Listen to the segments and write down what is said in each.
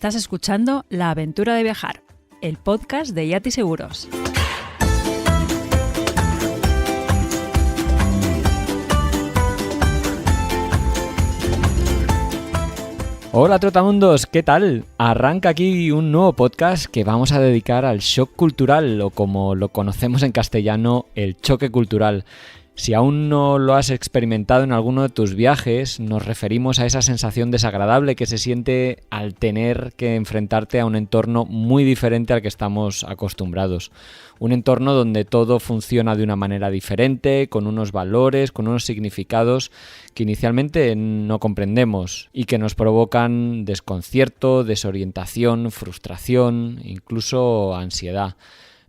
Estás escuchando La aventura de viajar, el podcast de Yati Seguros. Hola Trotamundos, ¿qué tal? Arranca aquí un nuevo podcast que vamos a dedicar al shock cultural, o como lo conocemos en castellano, el choque cultural. Si aún no lo has experimentado en alguno de tus viajes, nos referimos a esa sensación desagradable que se siente al tener que enfrentarte a un entorno muy diferente al que estamos acostumbrados. Un entorno donde todo funciona de una manera diferente, con unos valores, con unos significados que inicialmente no comprendemos y que nos provocan desconcierto, desorientación, frustración, incluso ansiedad.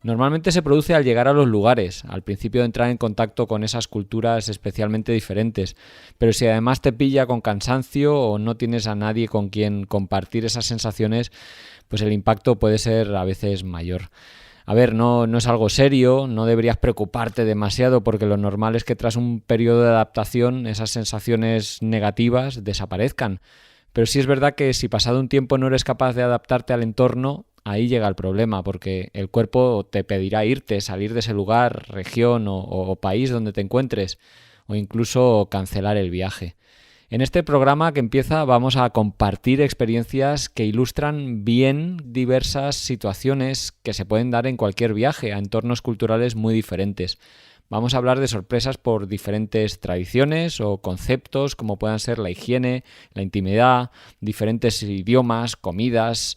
Normalmente se produce al llegar a los lugares, al principio de entrar en contacto con esas culturas especialmente diferentes, pero si además te pilla con cansancio o no tienes a nadie con quien compartir esas sensaciones, pues el impacto puede ser a veces mayor. A ver, no es algo serio, no deberías preocuparte demasiado porque lo normal es que tras un periodo de adaptación esas sensaciones negativas desaparezcan. Pero sí es verdad que si pasado un tiempo no eres capaz de adaptarte al entorno, ahí llega el problema, porque el cuerpo te pedirá irte, salir de ese lugar, región o país donde te encuentres, o incluso cancelar el viaje. En este programa que empieza vamos a compartir experiencias que ilustran bien diversas situaciones que se pueden dar en cualquier viaje a entornos culturales muy diferentes. Vamos a hablar de sorpresas por diferentes tradiciones o conceptos como puedan ser la higiene, la intimidad, diferentes idiomas, comidas.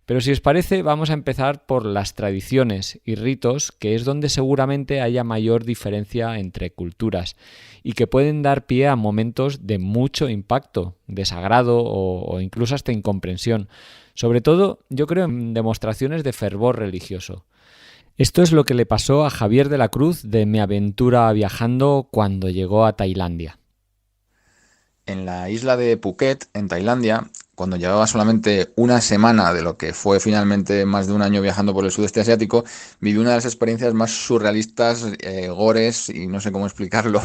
Pero si os parece, vamos a empezar por las tradiciones y ritos, que es donde seguramente haya mayor diferencia entre culturas y que pueden dar pie a momentos de mucho impacto, desagrado o incluso hasta incomprensión. Sobre todo, yo creo en demostraciones de fervor religioso. Esto es lo que le pasó a Javier de la Cruz de Mi Aventura Viajando cuando llegó a Tailandia. En la isla de Phuket, en Tailandia, cuando llevaba solamente una semana de lo que fue finalmente más de un año viajando por el sudeste asiático, viví una de las experiencias más surrealistas, gores, y no sé cómo explicarlo,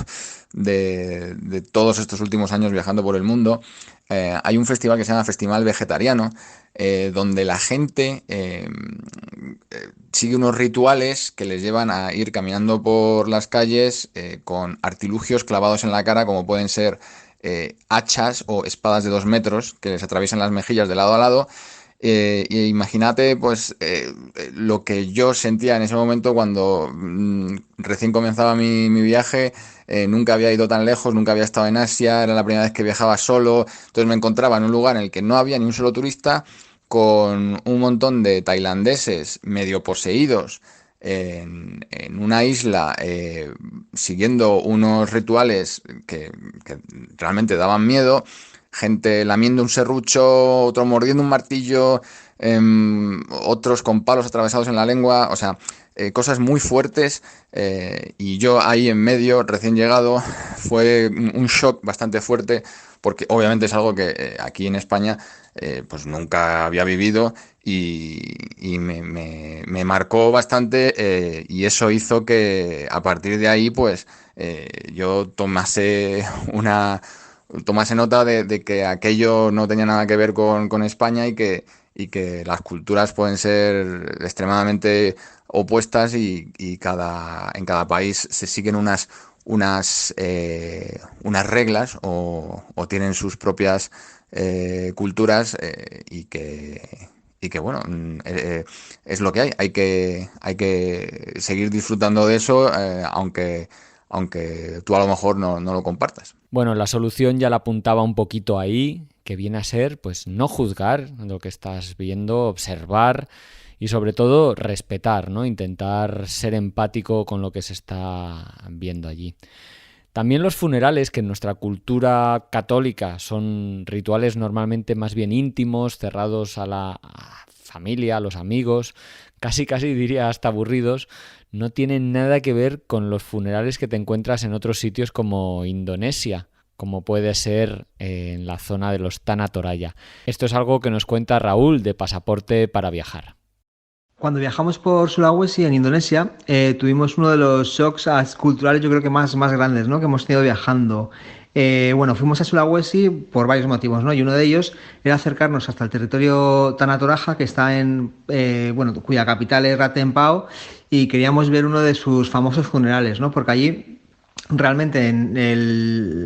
de todos estos últimos años viajando por el mundo. Hay un festival que se llama Festival Vegetariano, donde la gente sigue unos rituales que les llevan a ir caminando por las calles con artilugios clavados en la cara, como pueden ser hachas o espadas de 2 metros que les atraviesan las mejillas de lado a lado. Y imagínate pues lo que yo sentía en ese momento cuando recién comenzaba mi viaje. Nunca había ido tan lejos, nunca había estado en Asia, era la primera vez que viajaba solo, entonces me encontraba en un lugar en el que no había ni un solo turista, con un montón de tailandeses medio poseídos en una isla, siguiendo unos rituales que realmente daban miedo, gente lamiendo un serrucho, otro mordiendo un martillo, otros con palos atravesados en la lengua, o sea, cosas muy fuertes, y yo ahí en medio, recién llegado, fue un shock bastante fuerte, porque obviamente es algo que aquí en España pues nunca había vivido y me marcó bastante, y eso hizo que a partir de ahí pues yo tomase nota de que aquello no tenía nada que ver con España, y que las culturas pueden ser extremadamente opuestas, y en cada país se siguen unas reglas o tienen sus propias culturas, y que bueno, es lo que hay. Hay que seguir disfrutando de eso, aunque tú a lo mejor no lo compartas. Bueno, la solución ya la apuntaba un poquito ahí, que viene a ser pues no juzgar lo que estás viendo, observar y sobre todo respetar, ¿no? Intentar ser empático con lo que se está viendo allí. También los funerales, que en nuestra cultura católica son rituales normalmente más bien íntimos, cerrados a la familia, a los amigos, casi diría hasta aburridos, no tienen nada que ver con los funerales que te encuentras en otros sitios como Indonesia, como puede ser en la zona de los Tanah Toraja. Esto es algo que nos cuenta Raúl de Pasaporte para Viajar. Cuando viajamos por Sulawesi, en Indonesia, tuvimos uno de los shocks culturales, yo creo que más grandes, ¿no?, que hemos tenido viajando. Bueno, fuimos a Sulawesi por varios motivos, ¿no? Y uno de ellos era acercarnos hasta el territorio Tanah Toraja, que está cuya capital es Raten Pao, y queríamos ver uno de sus famosos funerales, ¿no? Porque allí realmente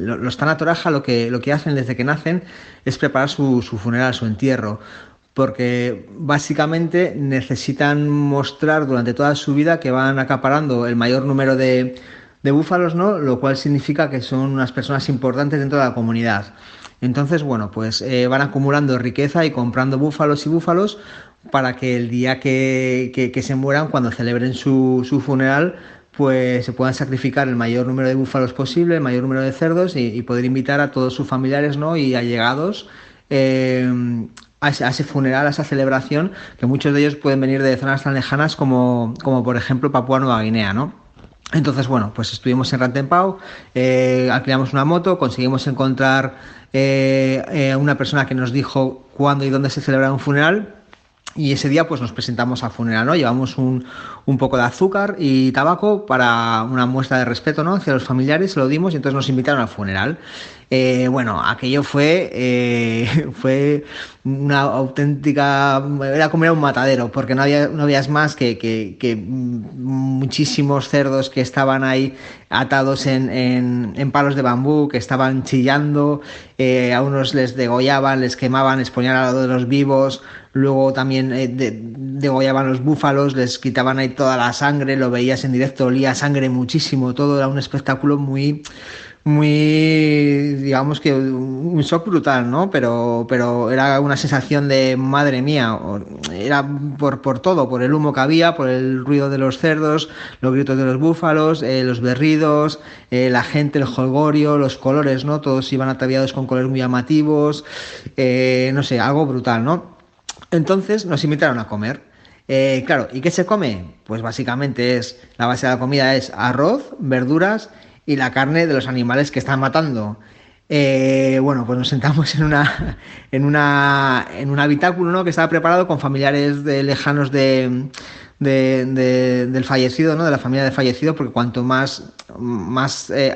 los Tanah Toraja lo que hacen desde que nacen es preparar su funeral, su entierro, porque básicamente necesitan mostrar durante toda su vida que van acaparando el mayor número de búfalos, ¿no? Lo cual significa que son unas personas importantes dentro de la comunidad. Entonces, bueno, pues van acumulando riqueza y comprando búfalos y búfalos para que el día que se mueran, cuando celebren su funeral, pues se puedan sacrificar el mayor número de búfalos posible, el mayor número de cerdos y poder invitar a todos sus familiares, ¿no? Y allegados a ese funeral, a esa celebración, que muchos de ellos pueden venir de zonas tan lejanas como por ejemplo Papúa Nueva Guinea, ¿no? Entonces, bueno, pues estuvimos en Raten Pao, alquilamos una moto, conseguimos encontrar una persona que nos dijo cuándo y dónde se celebraba un funeral. Y ese día pues nos presentamos al funeral, ¿no? Llevamos un poco de azúcar y tabaco para una muestra de respeto, ¿no? Hacia los familiares, se lo dimos y entonces nos invitaron al funeral. Bueno, aquello fue una auténtica... Era como ir a un matadero, porque no habías más que muchísimos cerdos que estaban ahí atados en palos de bambú, que estaban chillando, a unos les degollaban, les quemaban, les ponían al lado de los vivos, luego también degollaban los búfalos, les quitaban ahí toda la sangre, lo veías en directo, olía sangre muchísimo, todo era un espectáculo muy, digamos que un shock brutal, ¿no? Pero era una sensación de madre mía, era por todo, por el humo que había, por el ruido de los cerdos, los gritos de los búfalos, los berridos, la gente, el jolgorio, los colores, ¿no? Todos iban ataviados con colores muy llamativos, no sé, algo brutal, ¿no? Entonces nos invitaron a comer. Claro, ¿y qué se come? Pues básicamente la base de la comida es arroz, verduras y la carne de los animales que están matando. Bueno, pues nos sentamos en un habitáculo, ¿no? Que estaba preparado con familiares lejanos del fallecido, ¿no? De la familia del fallecido, porque cuanto más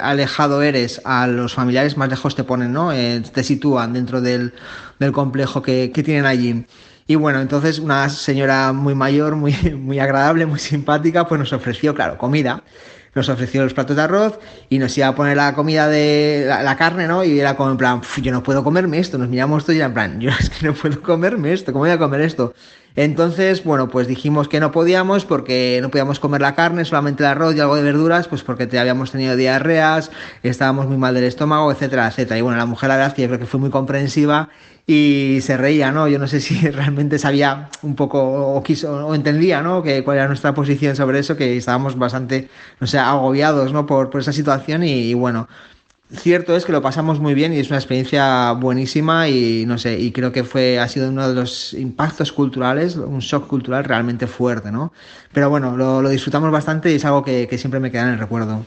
alejado eres a los familiares, más lejos te ponen, ¿no? Te sitúan dentro del complejo que tienen allí. Y bueno, entonces una señora muy mayor, muy agradable, muy simpática, pues nos ofreció, claro, comida. Nos ofreció los platos de arroz y nos iba a poner la comida de la carne, ¿no? Y era como en plan, yo no puedo comerme esto. Nos miramos todos y era en plan, yo es que no puedo comerme esto, ¿cómo voy a comer esto? Entonces, bueno, pues dijimos que no podíamos porque no podíamos comer la carne, solamente el arroz y algo de verduras, pues porque habíamos tenido diarreas, estábamos muy mal del estómago, etcétera, etcétera. Y bueno, la mujer, la verdad, que yo creo que fue muy comprensiva y se reía, ¿no? Yo no sé si realmente sabía un poco o entendía, ¿no? Cuál era nuestra posición sobre eso, que estábamos bastante, no sé, agobiados, ¿no? Por esa situación y bueno, cierto es que lo pasamos muy bien y es una experiencia buenísima y no sé, y creo que ha sido uno de los impactos culturales, un shock cultural realmente fuerte, ¿no? Pero bueno, lo disfrutamos bastante y es algo que siempre me queda en el recuerdo.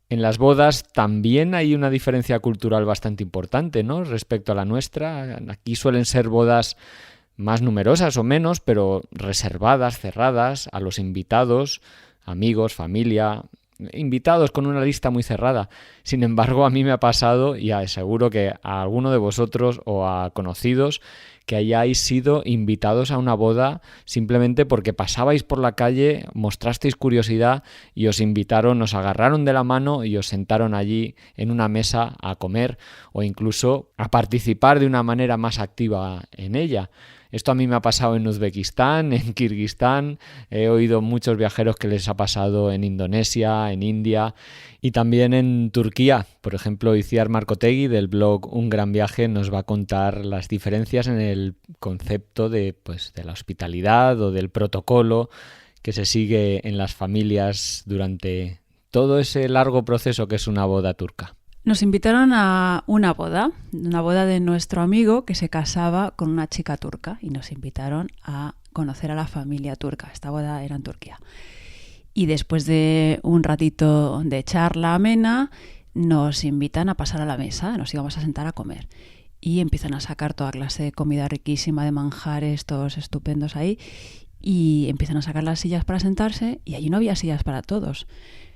En las bodas también hay una diferencia cultural bastante importante, ¿no? Respecto a la nuestra. Aquí suelen ser bodas más numerosas o menos, pero reservadas, cerradas, a los invitados, amigos, familia, invitados con una lista muy cerrada. Sin embargo, a mí me ha pasado, y seguro que a alguno de vosotros o a conocidos, que hayáis sido invitados a una boda simplemente porque pasabais por la calle, mostrasteis curiosidad y os invitaron, os agarraron de la mano y os sentaron allí en una mesa a comer o incluso a participar de una manera más activa en ella. Esto a mí me ha pasado en Uzbekistán, en Kirguistán, he oído muchos viajeros que les ha pasado en Indonesia, en India y también en Turquía. Por ejemplo, Itziar Markotegui del blog Un Gran Viaje nos va a contar las diferencias en el concepto de la hospitalidad o del protocolo que se sigue en las familias durante todo ese largo proceso que es una boda turca. Nos invitaron a una boda de nuestro amigo que se casaba con una chica turca y nos invitaron a conocer a la familia turca. Esta boda era en Turquía. Y después de un ratito de charla amena, nos invitan a pasar a la mesa, nos íbamos a sentar a comer. Y empiezan a sacar toda clase de comida riquísima, de manjares, todos estupendos ahí. Y empiezan a sacar las sillas para sentarse y allí no había sillas para todos.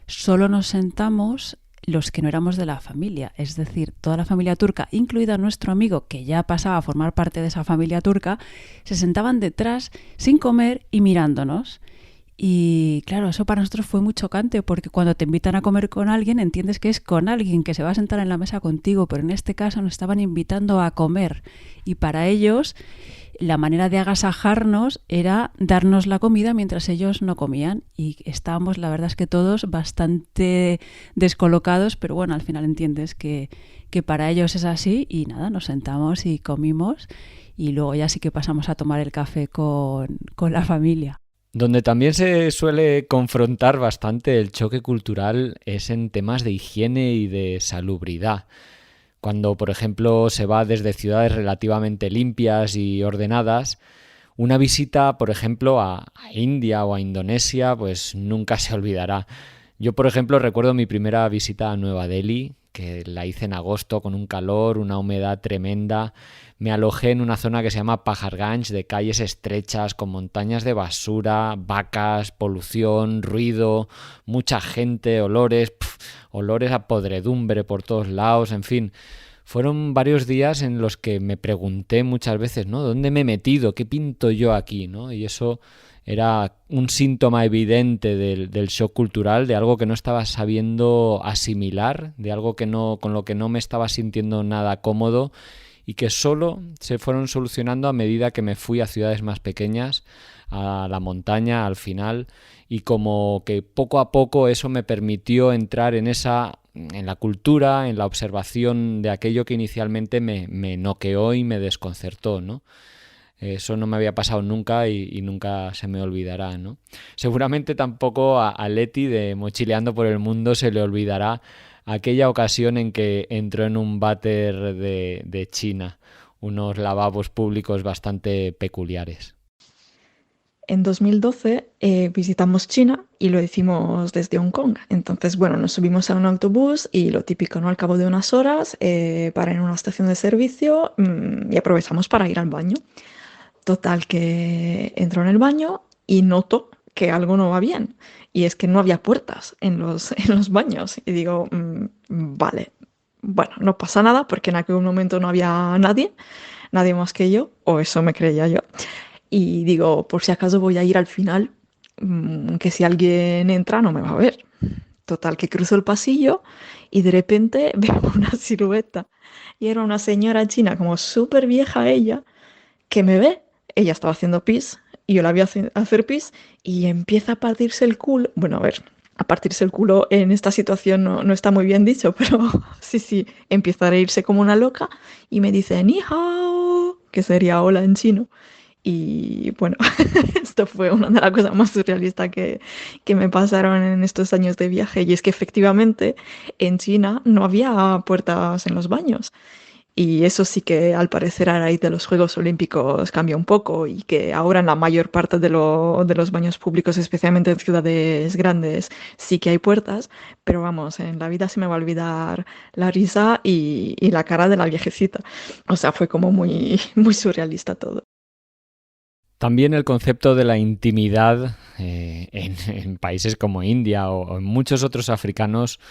Solo nos sentamos los que no éramos de la familia, es decir, toda la familia turca, incluida nuestro amigo que ya pasaba a formar parte de esa familia turca, se sentaban detrás sin comer y mirándonos. Y claro, eso para nosotros fue muy chocante porque cuando te invitan a comer con alguien entiendes que es con alguien que se va a sentar en la mesa contigo, pero en este caso nos estaban invitando a comer y para ellos la manera de agasajarnos era darnos la comida mientras ellos no comían y estábamos, la verdad es que todos bastante descolocados, pero bueno, al final entiendes que para ellos es así y nada, nos sentamos y comimos y luego ya sí que pasamos a tomar el café con la familia. Donde también se suele confrontar bastante el choque cultural es en temas de higiene y de salubridad. Cuando, por ejemplo, se va desde ciudades relativamente limpias y ordenadas, una visita, por ejemplo, a India o a Indonesia, pues nunca se olvidará. Yo, por ejemplo, recuerdo mi primera visita a Nueva Delhi, que la hice en agosto con un calor, una humedad tremenda. Me alojé en una zona que se llama Paharganj, de calles estrechas, con montañas de basura, vacas, polución, ruido, mucha gente, olores a podredumbre por todos lados, en fin. Fueron varios días en los que me pregunté muchas veces, ¿no? ¿Dónde me he metido? ¿Qué pinto yo aquí? ¿No? Y eso era un síntoma evidente del shock cultural, de algo que no estaba sabiendo asimilar, de algo con lo que no me estaba sintiendo nada cómodo y que solo se fueron solucionando a medida que me fui a ciudades más pequeñas, a la montaña al final, y como que poco a poco eso me permitió entrar en la cultura, en la observación de aquello que inicialmente me noqueó y me desconcertó, ¿no? Eso no me había pasado nunca y nunca se me olvidará, ¿no? Seguramente tampoco a Leti de Mochileando por el Mundo se le olvidará aquella ocasión en que entró en un váter de China, unos lavabos públicos bastante peculiares. En 2012 visitamos China y lo hicimos desde Hong Kong. Entonces, bueno, nos subimos a un autobús y lo típico, ¿no? Al cabo de unas horas, para en una estación de servicio y aprovechamos para ir al baño. Total, que entro en el baño y noto que algo no va bien. Y es que no había puertas en los baños. Y digo, vale, bueno, no pasa nada porque en aquel momento no había nadie más que yo, o eso me creía yo. Y digo, por si acaso voy a ir al final, que si alguien entra no me va a ver. Total, que cruzo el pasillo y de repente veo una silueta. Y era una señora china, como súper vieja ella, que me ve. Ella estaba haciendo pis y yo la vi hacer pis y empieza a partirse el culo. Bueno, a ver, a partirse el culo en esta situación no está muy bien dicho, pero sí, empieza a reírse como una loca y me dice ni hao, que sería hola en chino. Y bueno, esto fue una de las cosas más surrealistas que me pasaron en estos años de viaje. Y es que efectivamente en China no había puertas en los baños. Y eso sí que al parecer a raíz de los Juegos Olímpicos cambia un poco y que ahora en la mayor parte de los baños públicos, especialmente en ciudades grandes, sí que hay puertas, pero vamos, en la vida se me va a olvidar la risa y la cara de la viejecita. O sea, fue como muy, muy surrealista todo. También el concepto de la intimidad en países como India o en muchos otros africanos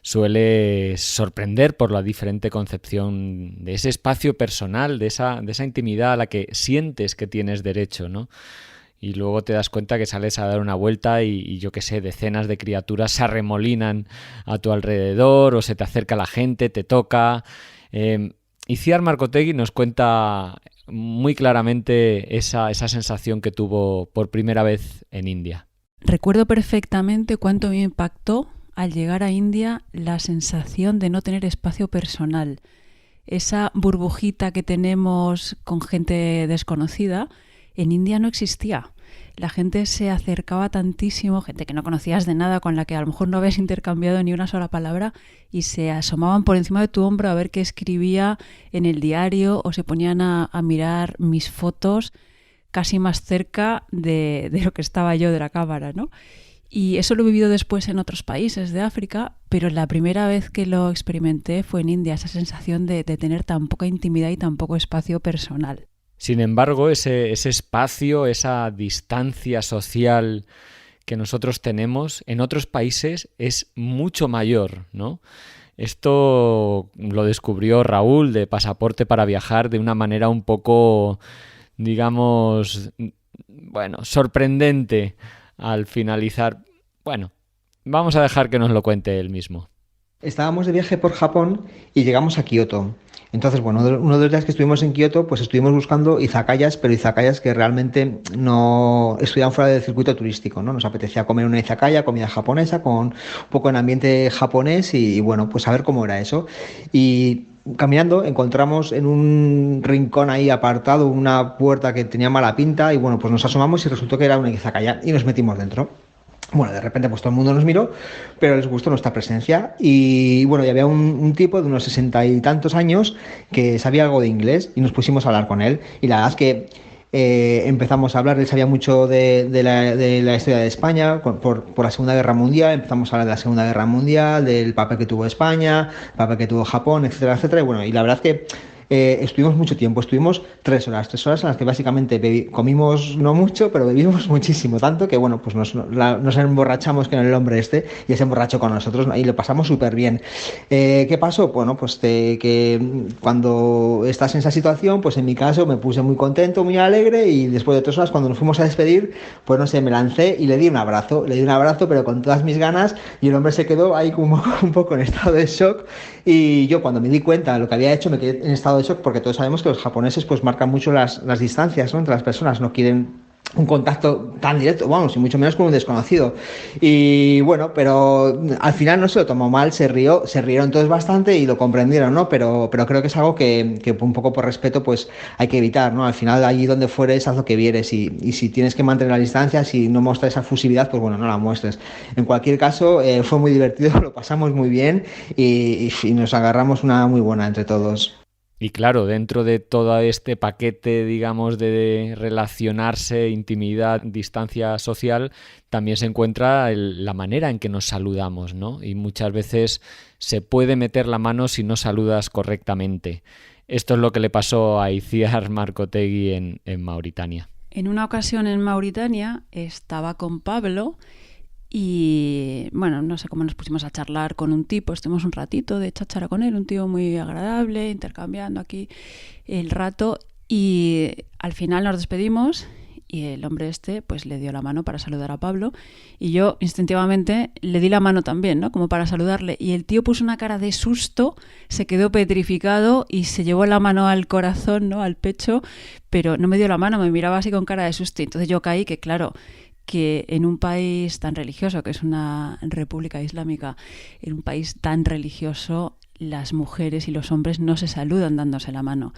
suele sorprender por la diferente concepción de ese espacio personal, de esa intimidad a la que sientes que tienes derecho, ¿no? Y luego te das cuenta que sales a dar una vuelta y yo qué sé, decenas de criaturas se arremolinan a tu alrededor o se te acerca la gente, te toca. Itziar Markotegui nos cuenta muy claramente esa sensación que tuvo por primera vez en India. Recuerdo perfectamente cuánto me impactó al llegar a India la sensación de no tener espacio personal. Esa burbujita que tenemos con gente desconocida, en India no existía. La gente se acercaba tantísimo, gente que no conocías de nada, con la que a lo mejor no habías intercambiado ni una sola palabra, y se asomaban por encima de tu hombro a ver qué escribía en el diario o se ponían a mirar mis fotos casi más cerca de lo que estaba yo de la cámara, ¿no? Y eso lo he vivido después en otros países de África, pero la primera vez que lo experimenté fue en India, esa sensación de tener tan poca intimidad y tan poco espacio personal. Sin embargo, ese espacio, esa distancia social que nosotros tenemos en otros países es mucho mayor, ¿no? Esto lo descubrió Raúl de Pasaporte para Viajar de una manera un poco, digamos, bueno, sorprendente al finalizar. Bueno, vamos a dejar que nos lo cuente él mismo. Estábamos de viaje por Japón y llegamos a Kioto. Entonces, bueno, uno de los días que estuvimos en Kioto, pues estuvimos buscando izakayas, pero izakayas que realmente no estuvieran fuera del circuito turístico, ¿no? Nos apetecía comer una izakaya, comida japonesa, con un poco en ambiente japonés y bueno, pues a ver cómo era eso. Y caminando encontramos en un rincón ahí apartado una puerta que tenía mala pinta y bueno, pues nos asomamos y resultó que era una izakaya y nos metimos dentro. Bueno, de repente pues todo el mundo nos miró, pero les gustó nuestra presencia y bueno, y había un tipo de unos 60 y tantos años que sabía algo de inglés y nos pusimos a hablar con él y la verdad es que empezamos a hablar, él sabía mucho de la historia de España por la Segunda Guerra Mundial, empezamos a hablar de la Segunda Guerra Mundial, del papel que tuvo España, el papel que tuvo Japón, etcétera, etcétera, y bueno, y la verdad es que estuvimos mucho tiempo, estuvimos 3 horas en las que básicamente comimos no mucho, pero bebimos muchísimo, tanto que bueno, pues nos emborrachamos con el hombre este y se emborrachó con nosotros y lo pasamos súper bien. ¿Qué pasó? Bueno, pues que cuando estás en esa situación, pues en mi caso me puse muy contento, muy alegre y después de 3 horas cuando nos fuimos a despedir, pues no sé, me lancé y le di un abrazo, pero con todas mis ganas y el hombre se quedó ahí como un poco en estado de shock y yo cuando me di cuenta de lo que había hecho me quedé en estado de shock porque todos sabemos que los japoneses pues marcan mucho las distancias, ¿no?, entre las personas, no quieren un contacto tan directo, vamos, y mucho menos con un desconocido. Y bueno, pero al final no se lo tomó mal, se rieron todos bastante y lo comprendieron, ¿no? Pero creo que es algo que un poco por respeto pues hay que evitar, ¿no? Al final allí donde fueres haz lo que vieres y si tienes que mantener la distancia, si no muestras esa fusividad, pues bueno, no la muestres. En cualquier caso, fue muy divertido, lo pasamos muy bien y nos agarramos una muy buena entre todos. Y claro, dentro de todo este paquete, digamos, de relacionarse, intimidad, distancia social, también se encuentra la manera en que nos saludamos, ¿no? Y muchas veces se puede meter la mano si no saludas correctamente. Esto es lo que le pasó a Itziar Marcotegui en Mauritania. En una ocasión en Mauritania estaba con Pablo y, bueno, no sé cómo nos pusimos a charlar con un tipo, estuvimos un ratito de cháchara con él, un tío muy agradable, intercambiando aquí el rato y al final nos despedimos y el hombre este pues le dio la mano para saludar a Pablo y yo instintivamente le di la mano también, ¿no?, como para saludarle y el tío puso una cara de susto, se quedó petrificado y se llevó la mano al corazón, ¿no?, al pecho, pero no me dio la mano, me miraba así con cara de susto y entonces yo caí que claro, que en un país tan religioso, que es una república islámica, en un país tan religioso, las mujeres y los hombres no se saludan dándose la mano.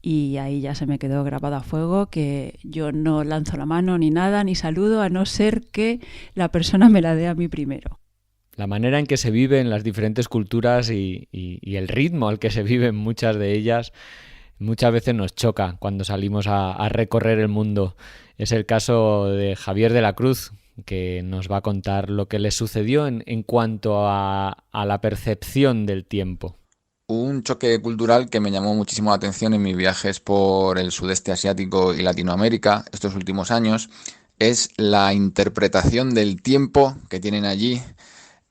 Y ahí ya se me quedó grabado a fuego que yo no lanzo la mano ni nada, ni saludo, a no ser que la persona me la dé a mí primero. La manera en que se vive en las diferentes culturas y el ritmo al que se viven muchas de ellas muchas veces nos choca cuando salimos a recorrer el mundo. Es el caso de Javier de la Cruz, que nos va a contar lo que le sucedió en cuanto a la percepción del tiempo. Un choque cultural que me llamó muchísimo la atención en mis viajes por el sudeste asiático y Latinoamérica estos últimos años es la interpretación del tiempo que tienen allí.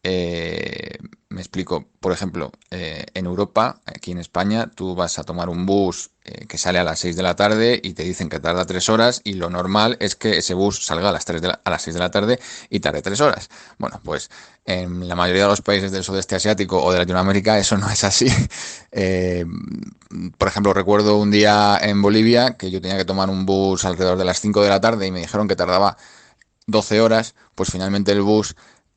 Me explico, por ejemplo, en Europa, aquí en España, tú vas a tomar un bus que sale a las 6 de la tarde y te dicen que tarda 3 horas y lo normal es que ese bus salga a las 6 de la tarde y tarde 3 horas. Bueno, pues en la mayoría de los países del sudeste asiático o de Latinoamérica eso no es así. Por ejemplo, recuerdo un día en Bolivia que yo tenía que tomar un bus alrededor de las 5 de la tarde y me dijeron que tardaba 12 horas, pues finalmente el bus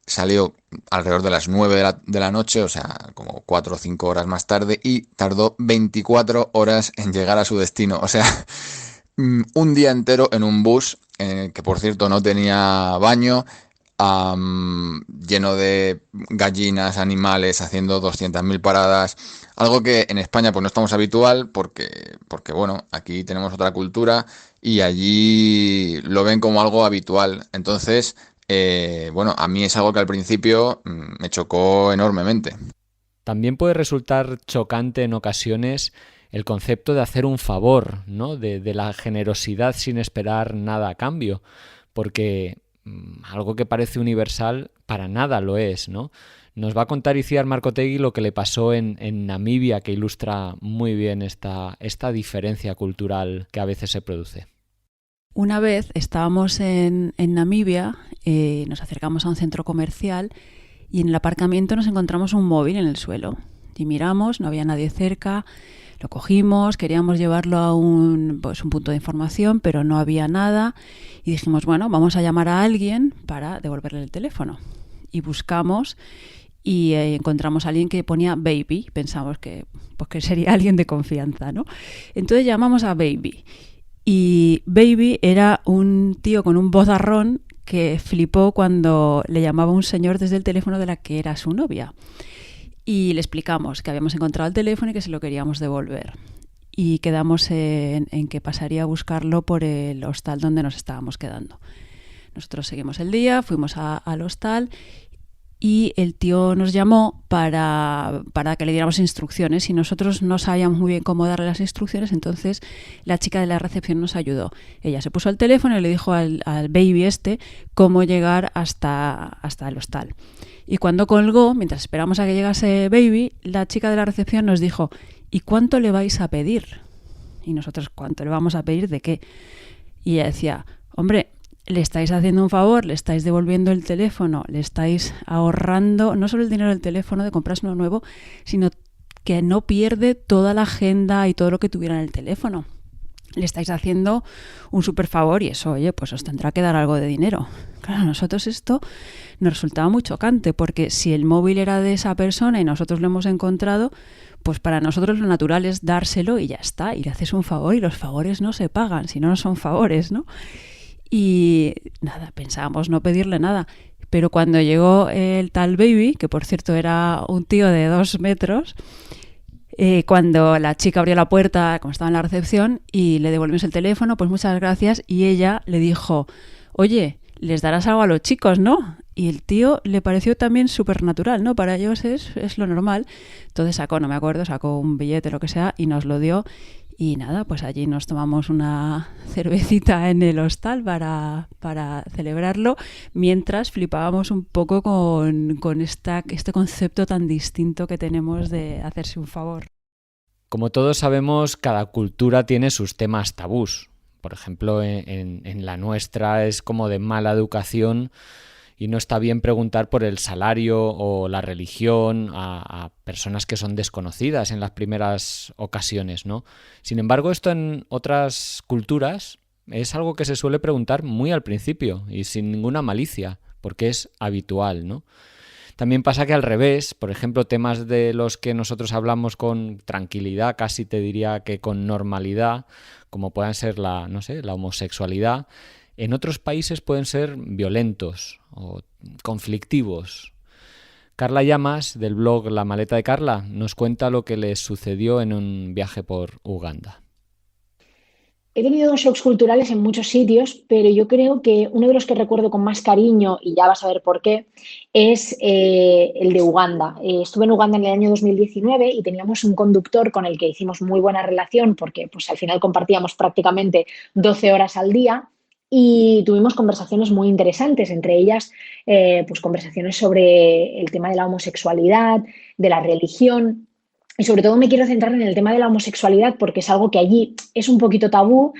salió alrededor de las 9 de la noche, o sea, como 4 o 5 horas más tarde, y tardó 24 horas en llegar a su destino. O sea, un día entero en un bus, que por cierto no tenía baño, lleno de gallinas, animales, haciendo 200.000 paradas. Algo que en España pues no estamos habitual porque bueno, aquí tenemos otra cultura y allí lo ven como algo habitual. Entonces, bueno, a mí es algo que al principio me chocó enormemente. También puede resultar chocante en ocasiones el concepto de hacer un favor, ¿no? De la generosidad sin esperar nada a cambio, porque algo que parece universal, para nada lo es, ¿no? Nos va a contar Itziar Marcotegui lo que le pasó en Namibia, que ilustra muy bien esta diferencia cultural que a veces se produce. Una vez estábamos en Namibia, nos acercamos a un centro comercial y en el aparcamiento nos encontramos un móvil en el suelo. Y miramos, no había nadie cerca, lo cogimos, queríamos llevarlo a un punto de información, pero no había nada. Y dijimos, bueno, vamos a llamar a alguien para devolverle el teléfono. Y buscamos y encontramos a alguien que ponía Baby. Pensamos que sería alguien de confianza, ¿no? Entonces llamamos a Baby. Y Baby era un tío con un vozarrón que flipó cuando le llamaba un señor desde el teléfono de la que era su novia. Y le explicamos que habíamos encontrado el teléfono y que se lo queríamos devolver. Y quedamos en que pasaría a buscarlo por el hostal donde nos estábamos quedando. Nosotros seguimos el día, fuimos al hostal y el tío nos llamó para que le diéramos instrucciones y nosotros no sabíamos muy bien cómo darle las instrucciones, entonces la chica de la recepción nos ayudó. Ella se puso al teléfono y le dijo al Baby cómo llegar hasta el hostal. Y cuando colgó, mientras esperamos a que llegase Baby, la chica de la recepción nos dijo, ¿y cuánto le vais a pedir? Y nosotros, ¿cuánto le vamos a pedir de qué? Y ella decía, hombre, le estáis haciendo un favor, le estáis devolviendo el teléfono, le estáis ahorrando no solo el dinero del teléfono de comprarse uno nuevo, sino que no pierde toda la agenda y todo lo que tuviera en el teléfono. Le estáis haciendo un súper favor y eso, oye, pues os tendrá que dar algo de dinero. Claro, a nosotros esto nos resultaba muy chocante porque si el móvil era de esa persona y nosotros lo hemos encontrado, pues para nosotros lo natural es dárselo y ya está. Y le haces un favor y los favores no se pagan, si no, no son favores, ¿no? Y nada, pensábamos no pedirle nada. Pero cuando llegó el tal Baby, que por cierto era un tío de 2 metros, cuando la chica abrió la puerta, como estaba en la recepción, y le devolvimos el teléfono, pues muchas gracias, y ella le dijo, oye, les darás algo a los chicos, ¿no? Y el tío le pareció también súper natural, ¿no? Para ellos es lo normal. Entonces sacó un billete, lo que sea, y nos lo dio. Y nada, pues allí nos tomamos una cervecita en el hostal para celebrarlo, mientras flipábamos un poco con este concepto tan distinto que tenemos de hacerse un favor. Como todos sabemos, cada cultura tiene sus temas tabús. Por ejemplo, en la nuestra es como de mala educación y no está bien preguntar por el salario o la religión a personas que son desconocidas en las primeras ocasiones, ¿no? Sin embargo, esto en otras culturas es algo que se suele preguntar muy al principio y sin ninguna malicia, porque es habitual, ¿no? También pasa que al revés, por ejemplo, temas de los que nosotros hablamos con tranquilidad, casi te diría que con normalidad, como puedan ser la homosexualidad, en otros países pueden ser violentos o conflictivos. Carla Llamas, del blog La Maleta de Carla, nos cuenta lo que les sucedió en un viaje por Uganda. He tenido shocks culturales en muchos sitios, pero yo creo que uno de los que recuerdo con más cariño, y ya vas a ver por qué, es el de Uganda. Estuve en Uganda en el año 2019 y teníamos un conductor con el que hicimos muy buena relación porque pues, al final compartíamos prácticamente 12 horas al día y tuvimos conversaciones muy interesantes, entre ellas pues, conversaciones sobre el tema de la homosexualidad, de la religión. Y sobre todo me quiero centrar en el tema de la homosexualidad porque es algo que allí es un poquito tabú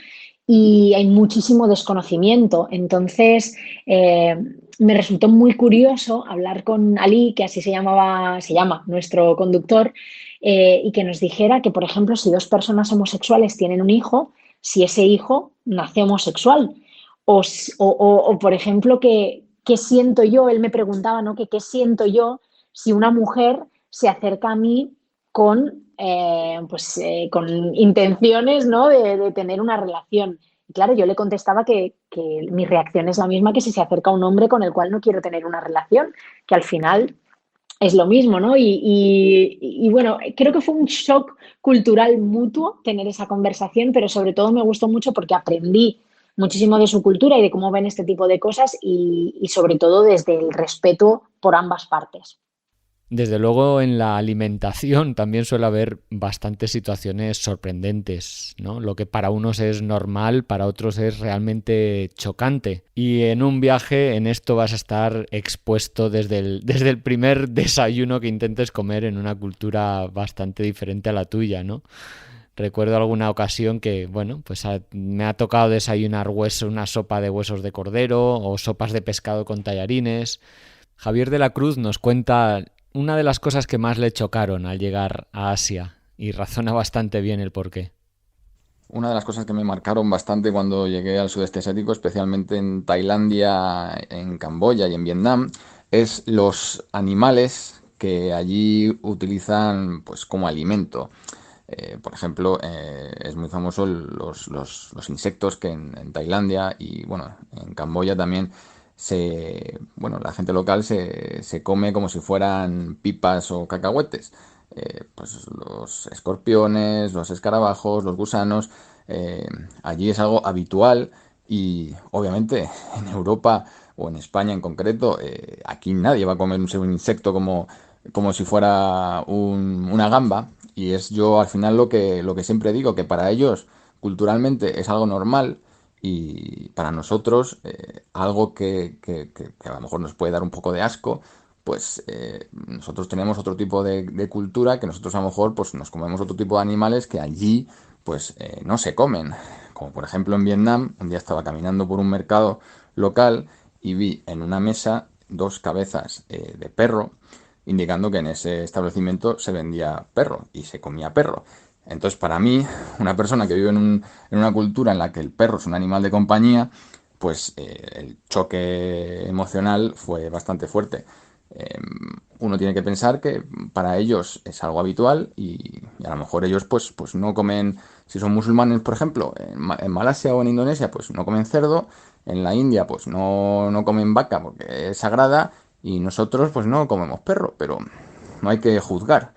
y hay muchísimo desconocimiento. Entonces, me resultó muy curioso hablar con Ali, que así se llama nuestro conductor, y que nos dijera que, por ejemplo, si 2 personas homosexuales tienen un hijo, si ese hijo nace homosexual. O por ejemplo, ¿qué siento yo? Él me preguntaba, ¿no? ¿Qué siento yo si una mujer se acerca a mí con intenciones, ¿no? de tener una relación? Y claro, yo le contestaba que mi reacción es la misma que si se acerca un hombre con el cual no quiero tener una relación, que al final es lo mismo, ¿no? Y bueno, creo que fue un shock cultural mutuo tener esa conversación, pero sobre todo me gustó mucho porque aprendí muchísimo de su cultura y de cómo ven este tipo de cosas y sobre todo desde el respeto por ambas partes. Desde luego en la alimentación también suele haber bastantes situaciones sorprendentes, ¿no? Lo que para unos es normal, para otros es realmente chocante. Y en un viaje en esto vas a estar expuesto desde el primer desayuno que intentes comer en una cultura bastante diferente a la tuya, ¿no? Recuerdo alguna ocasión que, bueno, pues me ha tocado desayunar una sopa de huesos de cordero o sopas de pescado con tallarines. Javier de la Cruz nos cuenta una de las cosas que más le chocaron al llegar a Asia y razona bastante bien el porqué. Una de las cosas que me marcaron bastante cuando llegué al sudeste asiático, especialmente en Tailandia, en Camboya y en Vietnam, es los animales que allí utilizan pues como alimento. Por ejemplo, es muy famoso los insectos que en Tailandia y bueno, en Camboya también bueno, la gente local se come como si fueran pipas o cacahuetes. Pues los escorpiones, los escarabajos, los gusanos, allí es algo habitual y obviamente en Europa o en España en concreto, aquí nadie va a comer un insecto como si fuera una gamba. Y es yo al final lo que siempre digo, que para ellos culturalmente es algo normal y para nosotros algo que a lo mejor nos puede dar un poco de asco, pues nosotros tenemos otro tipo de cultura que nosotros a lo mejor pues nos comemos otro tipo de animales que allí pues no se comen. Como por ejemplo en Vietnam, un día estaba caminando por un mercado local y vi en una mesa dos cabezas de perro indicando que en ese establecimiento se vendía perro y se comía perro. Entonces, para mí, una persona que vive en una cultura en la que el perro es un animal de compañía, pues el choque emocional fue bastante fuerte. Eh, Uno tiene que pensar que para ellos es algo habitual y a lo mejor ellos pues no comen, si son musulmanes, por ejemplo, en Malasia o en Indonesia, pues no comen cerdo, en la India pues no comen vaca porque es sagrada y nosotros pues no comemos perro, pero no hay que juzgar.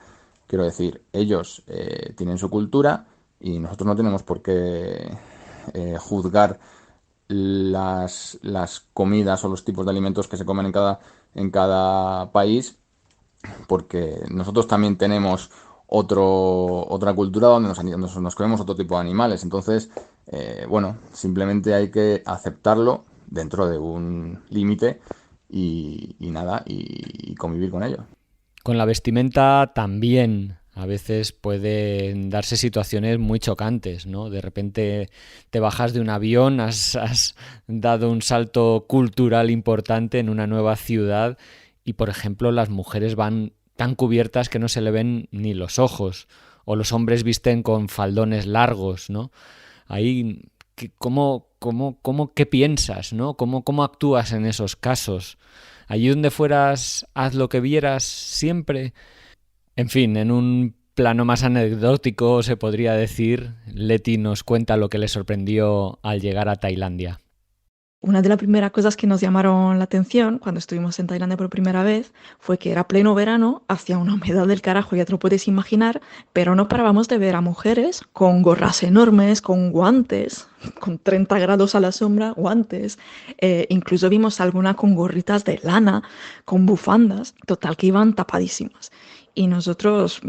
Quiero decir, ellos tienen su cultura y nosotros no tenemos por qué juzgar las comidas o los tipos de alimentos que se comen en cada país, porque nosotros también tenemos otra cultura donde nos comemos otro tipo de animales. Entonces, bueno, simplemente hay que aceptarlo dentro de un límite y nada, y convivir con ello. Con la vestimenta también a veces pueden darse situaciones muy chocantes, ¿no? De repente te bajas de un avión, has dado un salto cultural importante en una nueva ciudad y, por ejemplo, las mujeres van tan cubiertas que no se le ven ni los ojos, o los hombres visten con faldones largos, ¿no? Ahí, ¿qué piensas, ¿no? ¿Cómo actúas en esos casos? Allí donde fueras, haz lo que vieras siempre. En fin, en un plano más anecdótico se podría decir, Leti nos cuenta lo que le sorprendió al llegar a Tailandia. Una de las primeras cosas que nos llamaron la atención cuando estuvimos en Tailandia por primera vez fue que era pleno verano, hacía una humedad del carajo, ya te lo puedes imaginar, pero no parábamos de ver a mujeres con gorras enormes, con guantes, con 30 grados a la sombra, guantes. Incluso vimos algunas con gorritas de lana, con bufandas, total que iban tapadísimas. Y nosotros,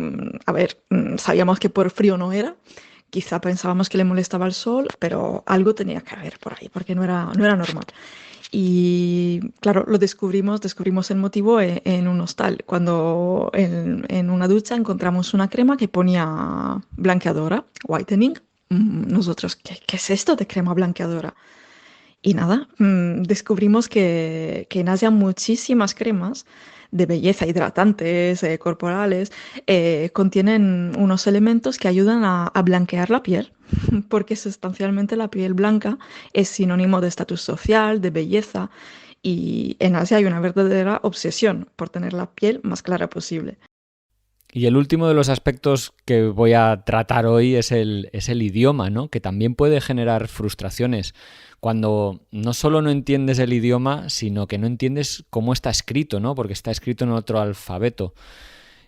sabíamos que por frío no era. Quizá pensábamos que le molestaba el sol, pero algo tenía que haber por ahí, porque no era normal. Y claro, descubrimos el motivo en un hostal, cuando en una ducha encontramos una crema que ponía blanqueadora, whitening. Nosotros, ¿qué es esto de crema blanqueadora? Y nada, descubrimos que en Asia muchísimas cremas de belleza, hidratantes, corporales, contienen unos elementos que ayudan a blanquear la piel, porque sustancialmente la piel blanca es sinónimo de estatus social, de belleza, y en Asia hay una verdadera obsesión por tener la piel más clara posible. Y el último de los aspectos que voy a tratar hoy es el idioma, ¿no? Que también puede generar frustraciones cuando no solo no entiendes el idioma, sino que no entiendes cómo está escrito, ¿no? Porque está escrito en otro alfabeto.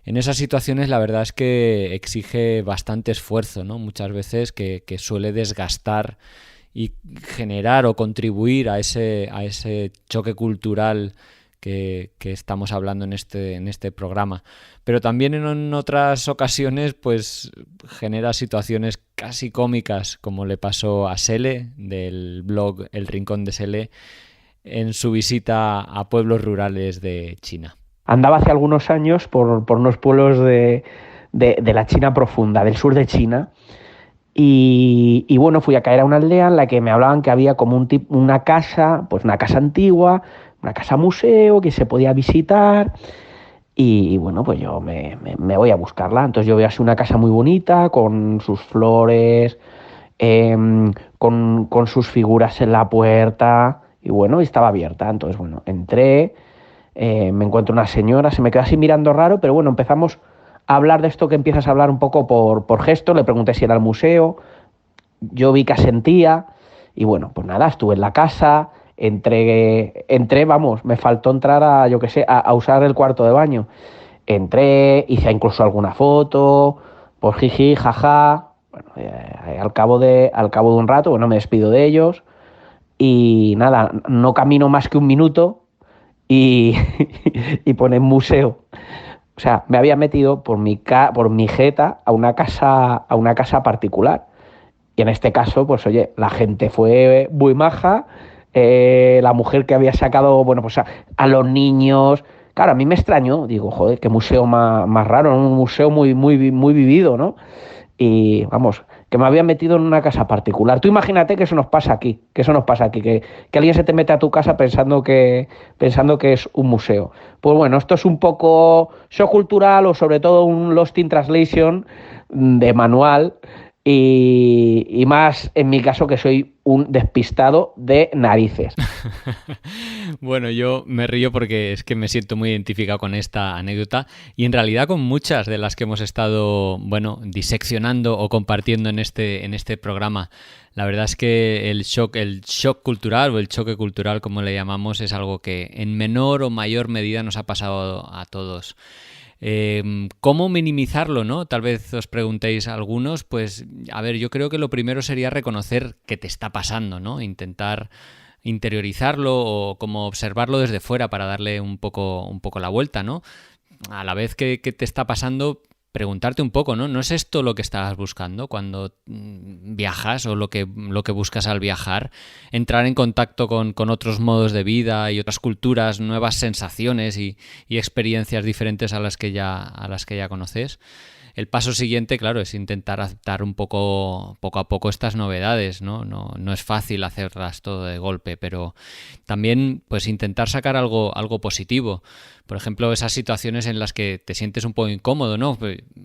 En esas situaciones la verdad es que exige bastante esfuerzo, ¿no? Muchas veces que suele desgastar y generar o contribuir a ese choque cultural que estamos hablando en este programa. Pero también en otras ocasiones pues genera situaciones casi cómicas, como le pasó a Sele, del blog El Rincón de Sele, en su visita a pueblos rurales de China. Andaba hace algunos años por unos pueblos de la China profunda, del sur de China, y bueno, fui a caer a una aldea en la que me hablaban que había como una casa, pues una casa antigua, una casa museo que se podía visitar, y bueno, pues yo me voy a buscarla. Entonces yo veo así una casa muy bonita, con sus flores, con sus figuras en la puerta, y bueno, estaba abierta. Entonces bueno, entré, me encuentro una señora, se me quedó así mirando raro, pero bueno, empezamos a hablar de esto que empiezas a hablar un poco por gesto. Le pregunté si era el museo, yo vi que asentía, y bueno, pues nada, estuve en la casa, entré, vamos, me faltó entrar a, yo qué sé, a usar el cuarto de baño. Entré, hice incluso alguna foto, por jiji, jaja. Bueno, al cabo de un rato, bueno, me despido de ellos, y nada, no camino más que un minuto, y, y pone museo. O sea, me había metido por mi jeta a una casa particular. Y en este caso, pues oye, la gente fue muy maja, la mujer que había sacado, bueno, pues a los niños. Claro, a mí me extrañó, digo, joder, qué museo más raro, ¿no? Un museo muy, muy, muy vivido, ¿no? Y vamos, que me había metido en una casa particular. Tú imagínate que eso nos pasa aquí, que alguien se te mete a tu casa pensando que es un museo. Pues bueno, esto es un poco shock cultural, o sobre todo un Lost in Translation de manual, y más en mi caso, que soy un despistado de narices. Bueno, yo me río porque es que me siento muy identificado con esta anécdota, y en realidad con muchas de las que hemos estado, bueno, diseccionando o compartiendo en este programa. La verdad es que el shock cultural, o el choque cultural, como le llamamos, es algo que en menor o mayor medida nos ha pasado a todos. ¿Cómo minimizarlo, no? Tal vez os preguntéis algunos. Pues, a ver, yo creo que lo primero sería reconocer que te está pasando, ¿no? Intentar interiorizarlo, o como observarlo desde fuera, para darle un poco la vuelta, ¿no? A la vez que te está pasando, preguntarte un poco, ¿no? ¿No es esto lo que estabas buscando cuando viajas, o lo que buscas al viajar? Entrar en contacto con otros modos de vida y otras culturas, nuevas sensaciones y experiencias diferentes a las que ya conoces. El paso siguiente, claro, es intentar adaptar un poco a poco estas novedades, ¿no? No es fácil hacerlas todo de golpe, pero también pues intentar sacar algo positivo. Por ejemplo, esas situaciones en las que te sientes un poco incómodo, ¿no?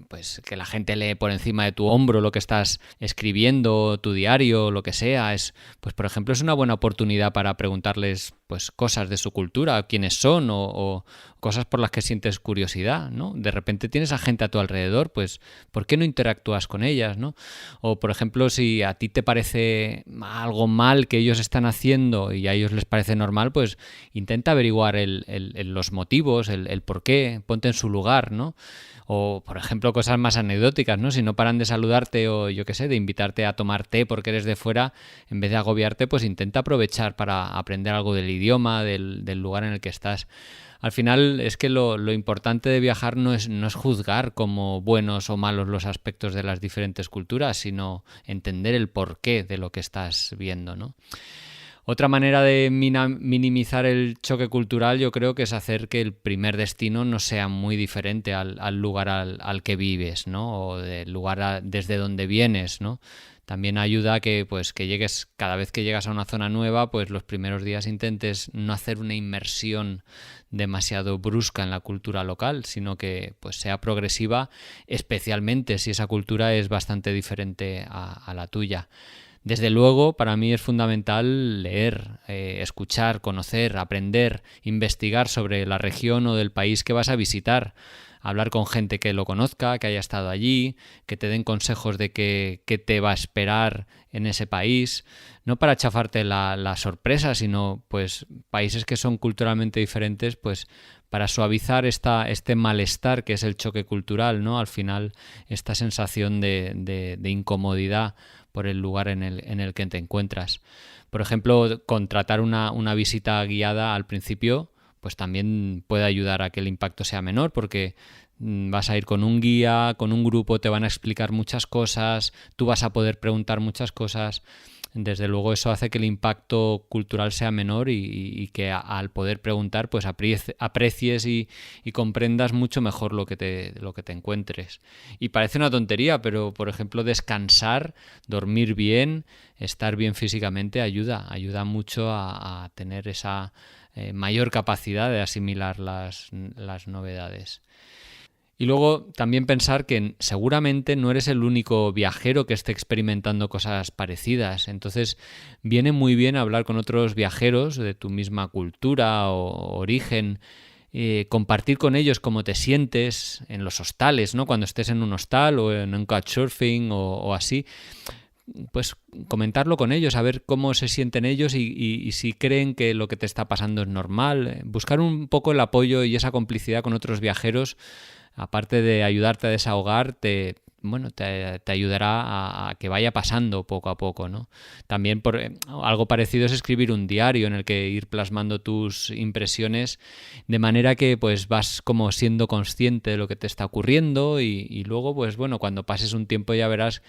Pues que la gente lee por encima de tu hombro lo que estás escribiendo, tu diario, lo que sea. Pues por ejemplo, es una buena oportunidad para preguntarles pues cosas de su cultura, quiénes son, o cosas por las que sientes curiosidad, ¿no? De repente tienes a gente a tu alrededor, pues ¿por qué no interactúas con ellas, ¿no? O por ejemplo, si a ti te parece algo mal que ellos están haciendo y a ellos les parece normal, pues intenta averiguar los motivos, el por qué, ponte en su lugar, ¿no? O, por ejemplo, cosas más anecdóticas, ¿no? Si no paran de saludarte, o yo qué sé, de invitarte a tomar té porque eres de fuera, en vez de agobiarte, pues intenta aprovechar para aprender algo del idioma, del lugar en el que estás. Al final es que lo importante de viajar no es juzgar como buenos o malos los aspectos de las diferentes culturas, sino entender el porqué de lo que estás viendo, ¿no? Otra manera de minimizar el choque cultural, yo creo que es hacer que el primer destino no sea muy diferente al lugar al que vives, ¿no? O del lugar desde donde vienes, ¿no? También ayuda a que llegues, cada vez que llegas a una zona nueva, pues los primeros días intentes no hacer una inmersión demasiado brusca en la cultura local, sino que pues sea progresiva, especialmente si esa cultura es bastante diferente a la tuya. Desde luego, para mí es fundamental leer, escuchar, conocer, aprender, investigar sobre la región o del país que vas a visitar, hablar con gente que lo conozca, que haya estado allí, que te den consejos de qué te va a esperar en ese país, no para chafarte la sorpresa, sino pues países que son culturalmente diferentes, pues para suavizar este malestar que es el choque cultural, ¿no? Al final, esta sensación de incomodidad por el lugar en el que te encuentras. Por ejemplo, contratar una visita guiada al principio pues también puede ayudar a que el impacto sea menor, porque vas a ir con un guía, con un grupo, te van a explicar muchas cosas, tú vas a poder preguntar muchas cosas. Desde luego eso hace que el impacto cultural sea menor y que al poder preguntar pues aprecies y comprendas mucho mejor lo que te encuentres. Y parece una tontería, pero por ejemplo descansar, dormir bien, estar bien físicamente ayuda mucho a tener esa mayor capacidad de asimilar las novedades. Y luego también pensar que seguramente no eres el único viajero que esté experimentando cosas parecidas. Entonces viene muy bien hablar con otros viajeros de tu misma cultura o origen, compartir con ellos cómo te sientes en los hostales, ¿no? Cuando estés en un hostal o en un couchsurfing o así, pues comentarlo con ellos, a ver cómo se sienten ellos y si creen que lo que te está pasando es normal. Buscar un poco el apoyo y esa complicidad con otros viajeros, aparte de ayudarte a desahogar, te ayudará a que vaya pasando poco a poco, ¿no? También algo parecido es escribir un diario en el que ir plasmando tus impresiones, de manera que pues vas como siendo consciente de lo que te está ocurriendo y luego pues bueno, cuando pases un tiempo ya verás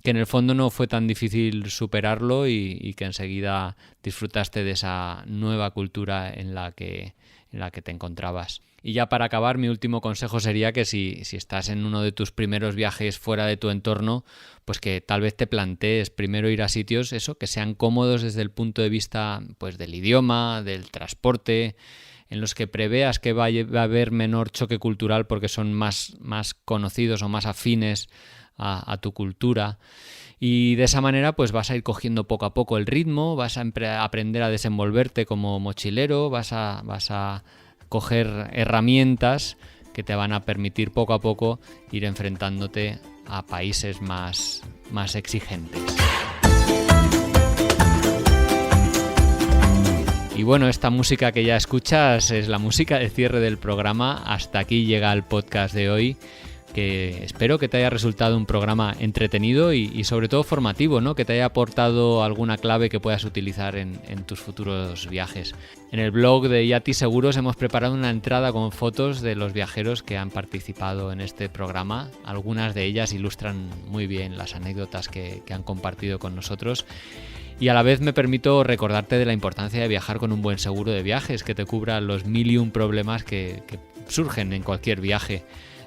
que en el fondo no fue tan difícil superarlo y que enseguida disfrutaste de esa nueva cultura en la que te encontrabas. Y ya para acabar, mi último consejo sería que si estás en uno de tus primeros viajes fuera de tu entorno, pues que tal vez te plantees primero ir a sitios que sean cómodos desde el punto de vista pues del idioma, del transporte, en los que preveas que va a haber menor choque cultural porque son más conocidos o más afines a tu cultura. Y de esa manera pues vas a ir cogiendo poco a poco el ritmo, vas a aprender a desenvolverte como mochilero, vas a coger herramientas que te van a permitir poco a poco ir enfrentándote a países más exigentes. Y bueno, esta música que ya escuchas es la música de cierre del programa. Hasta aquí llega el podcast de hoy, que espero que te haya resultado un programa entretenido y sobre todo formativo, ¿no? Que te haya aportado alguna clave que puedas utilizar en tus futuros viajes. En el blog de IATI Seguros hemos preparado una entrada con fotos de los viajeros que han participado en este programa. Algunas de ellas ilustran muy bien las anécdotas que han compartido con nosotros. Y a la vez me permito recordarte de la importancia de viajar con un buen seguro de viajes que te cubra los 1001 problemas que surgen en cualquier viaje.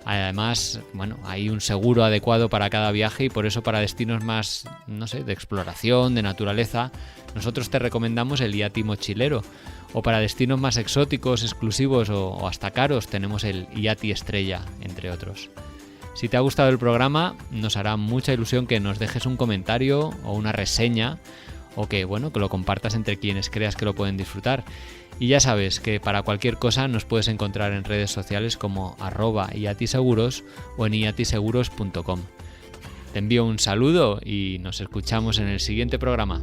Además, bueno, hay un seguro adecuado para cada viaje y por eso para destinos más, de exploración, de naturaleza, nosotros te recomendamos el IATI Mochilero. O para destinos más exóticos, exclusivos o hasta caros, tenemos el IATI Estrella, entre otros. Si te ha gustado el programa, nos hará mucha ilusión que nos dejes un comentario o una reseña o que lo compartas entre quienes creas que lo pueden disfrutar. Y ya sabes que para cualquier cosa nos puedes encontrar en redes sociales como @iatiseguros o en iatiseguros.com. Te envío un saludo y nos escuchamos en el siguiente programa.